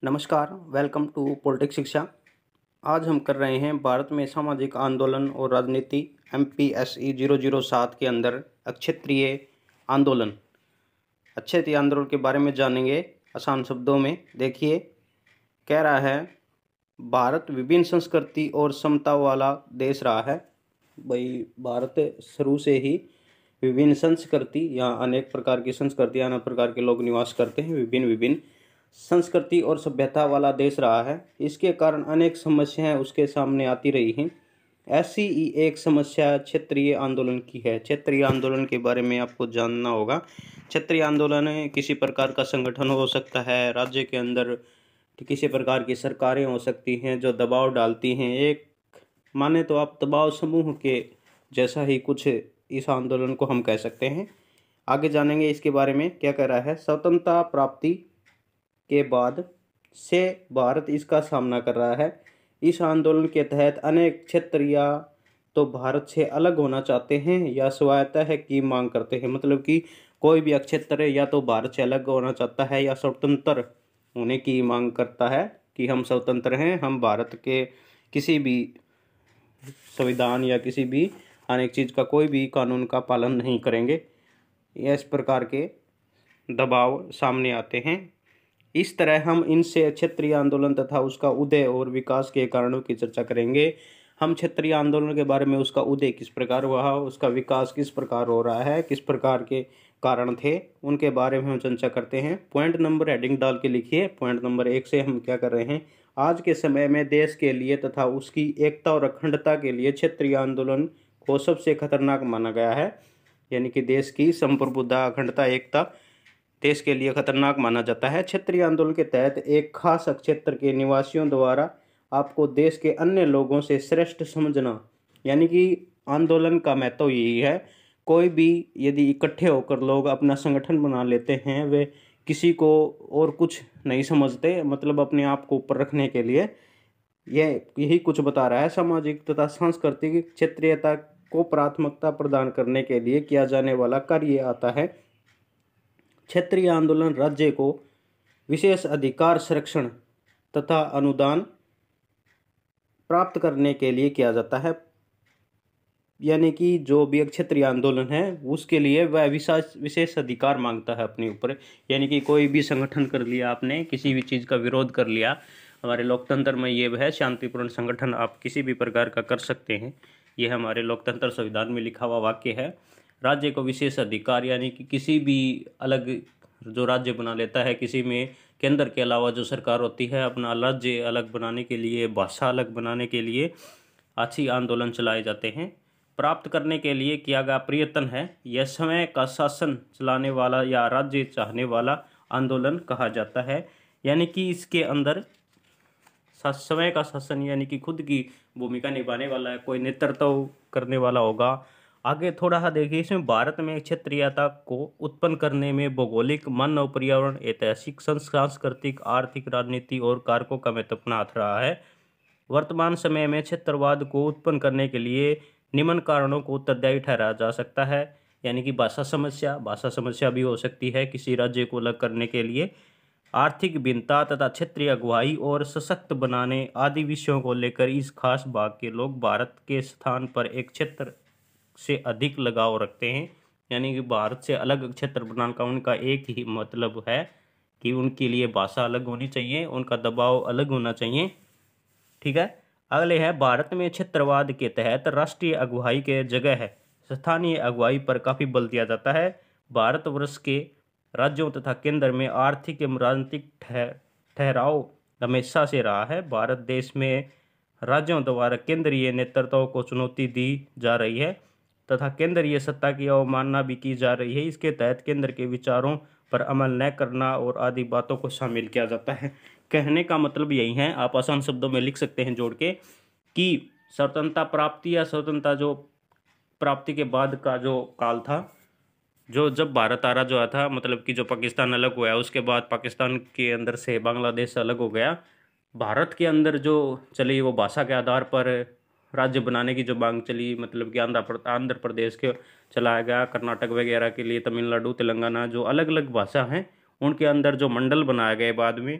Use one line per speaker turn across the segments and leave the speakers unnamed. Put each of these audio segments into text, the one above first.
नमस्कार, welcome to politics शिक्षा। आज हम कर रहे हैं भारत में सामाजिक आंदोलन और राजनीति MPSE 007 के अंदर अक्षत्रिय आंदोलन। अक्षत्रिय आंदोलन के बारे में जानेंगे आसान शब्दों में। देखिए, कह रहा है भारत विभिन्न संस्कृति और समता वाला देश रहा है। भाई, भारत शुरू से ही विभिन्न संस्कृति, यहाँ अनेक प्रकार की संस्कृतियाँ, अनेक प्रकार के लोग निवास करते हैं। विभिन्न संस्कृति और सभ्यता वाला देश रहा है। इसके कारण अनेक समस्याएं उसके सामने आती रही हैं। ऐसी ही एक समस्या क्षेत्रीय आंदोलन की है। क्षेत्रीय आंदोलन के बारे में आपको जानना होगा। क्षेत्रीय आंदोलन किसी प्रकार का संगठन हो सकता है, राज्य के अंदर किसी प्रकार की सरकारें हो सकती हैं जो दबाव डालती हैं। एक माने तो आप दबाव समूह के जैसा ही कुछ इस आंदोलन को हम कह सकते हैं। आगे जानेंगे इसके बारे में। क्या कह रहा है, स्वतंत्रता प्राप्ति के बाद से भारत इसका सामना कर रहा है। इस आंदोलन के तहत अनेक क्षेत्रीय तो भारत से अलग होना चाहते हैं या स्वायत्तता की मांग करते हैं। मतलब कि कोई भी क्षेत्र या तो भारत से अलग होना चाहता है या स्वतंत्र होने की मांग करता है कि हम स्वतंत्र हैं, हम भारत के किसी भी संविधान या किसी भी अनेक चीज़ का, कोई भी कानून का पालन नहीं करेंगे। इस प्रकार के दबाव सामने आते हैं। इस तरह हम इनसे क्षेत्रीय आंदोलन तथा उसका उदय और विकास के कारणों की चर्चा करेंगे। हम क्षेत्रीय आंदोलन के बारे में, उसका उदय किस प्रकार हुआ, उसका विकास किस प्रकार हो रहा है, किस प्रकार के कारण थे, उनके बारे में हम चर्चा करते हैं। पॉइंट नंबर हेडिंग डाल के लिखिए। पॉइंट नंबर 1 से हम क्या कर रहे हैं, आज के समय में देश के लिए तथा उसकी एकता और अखंडता के लिए क्षेत्रीय आंदोलन को सबसे खतरनाक माना गया है। यानी कि देश की संप्रभुता, अखंडता, एकता देश के लिए खतरनाक माना जाता है। क्षेत्रीय आंदोलन के तहत एक खास क्षेत्र के निवासियों द्वारा आपको देश के अन्य लोगों से श्रेष्ठ समझना, यानी कि आंदोलन का महत्व यही है। कोई भी यदि इकट्ठे होकर लोग अपना संगठन बना लेते हैं, वे किसी को और कुछ नहीं समझते, मतलब अपने आप को ऊपर रखने के लिए, यही कुछ बता रहा है। सामाजिक तथा सांस्कृतिक क्षेत्रीयता को प्राथमिकता प्रदान करने के लिए किया जाने वाला कार्य आता है। क्षेत्रीय आंदोलन राज्य को विशेष अधिकार, संरक्षण तथा अनुदान प्राप्त करने के लिए किया जाता है। यानी कि जो भी क्षेत्रीय आंदोलन है उसके लिए वह विशेष अधिकार मांगता है अपने ऊपर। यानी कि कोई भी संगठन कर लिया आपने, किसी भी चीज़ का विरोध कर लिया, हमारे लोकतंत्र में ये है शांतिपूर्ण संगठन आप किसी भी प्रकार का कर सकते हैं। ये हमारे लोकतंत्र संविधान में लिखा हुआ वाक्य है। राज्य को विशेष अधिकार, यानी कि किसी भी अलग जो राज्य बना लेता है, किसी में केंद्र के अलावा जो सरकार होती है, अपना राज्य अलग बनाने के लिए, भाषा अलग बनाने के लिए अच्छी आंदोलन चलाए जाते हैं। प्राप्त करने के लिए किया गया प्रयत्न है। यह समय का शासन चलाने वाला या राज्य चाहने वाला आंदोलन कहा जाता है। यानी कि इसके अंदर समय का शासन, यानी कि खुद की भूमिका निभाने वाला है, कोई नेतृत्व करने वाला होगा। आगे थोड़ा सा देखिए, इसमें भारत में क्षेत्रीयता को उत्पन्न करने में भौगोलिक, मानव, पर्यावरण, ऐतिहासिक, सांस्कृतिक, आर्थिक, राजनीति और कारकों का महत्वपूर्ण हाथ रहा है। वर्तमान समय में क्षेत्रवाद को उत्पन्न करने के लिए निम्न कारणों को उत्तरदायी ठहराया जा सकता है। यानी कि भाषा समस्या भी हो सकती है किसी राज्य को अलग करने के लिए। आर्थिक भिन्नता तथा क्षेत्रीय अगुवाई और सशक्त बनाने आदि विषयों को लेकर इस खास भाग के लोग भारत के स्थान पर एक क्षेत्र से अधिक लगाव रखते हैं। यानी कि भारत से अलग क्षेत्र बनाने का उनका एक ही मतलब है कि उनके लिए भाषा अलग होनी चाहिए, उनका दबाव अलग होना चाहिए। ठीक है। अगले है, भारत में क्षेत्रवाद के तहत राष्ट्रीय अगुवाई के जगह है स्थानीय अगुवाई पर काफ़ी बल दिया जाता है। भारतवर्ष के राज्यों तथा केंद्र में आर्थिक एवं राजनीतिक ठहराव हमेशा से रहा है। भारत देश में राज्यों द्वारा केंद्रीय नेतृत्व को चुनौती दी जा रही है तथा केंद्रीय सत्ता की अवमानना भी की जा रही है। इसके तहत केंद्र के विचारों पर अमल न करना और आदि बातों को शामिल किया जाता है। कहने का मतलब यही है, आप आसान शब्दों में लिख सकते हैं जोड़ के, कि स्वतंत्रता प्राप्ति या स्वतंत्रता जो प्राप्ति के बाद का जो काल था, जो जब भारत आरा जो था, मतलब कि जो पाकिस्तान अलग हुआ, उसके बाद पाकिस्तान के अंदर से बांग्लादेश अलग हो गया। भारत के अंदर जो चली वो भाषा के आधार पर राज्य बनाने की जो मांग चली, मतलब कि आंध्र प्रदेश के चलाया गया, कर्नाटक वगैरह के लिए तमिलनाडु, तेलंगाना, जो अलग अलग भाषा हैं उनके अंदर जो मंडल बनाए गए बाद में,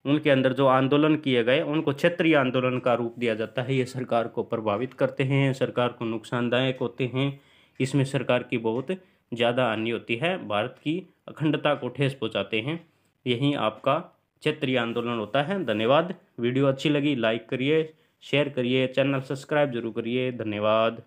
उनके अंदर जो आंदोलन किए गए उनको क्षेत्रीय आंदोलन का रूप दिया जाता है। ये सरकार को प्रभावित करते हैं, सरकार को नुकसानदायक होते हैं। इसमें सरकार की बहुत ज़्यादा हानि होती है, भारत की अखंडता को ठेस पहुंचाते हैं। यही आपका क्षेत्रीय आंदोलन होता है। धन्यवाद। वीडियो अच्छी लगी लाइक करिए, शेयर करिए, चैनल सब्सक्राइब जरूर करिए। धन्यवाद।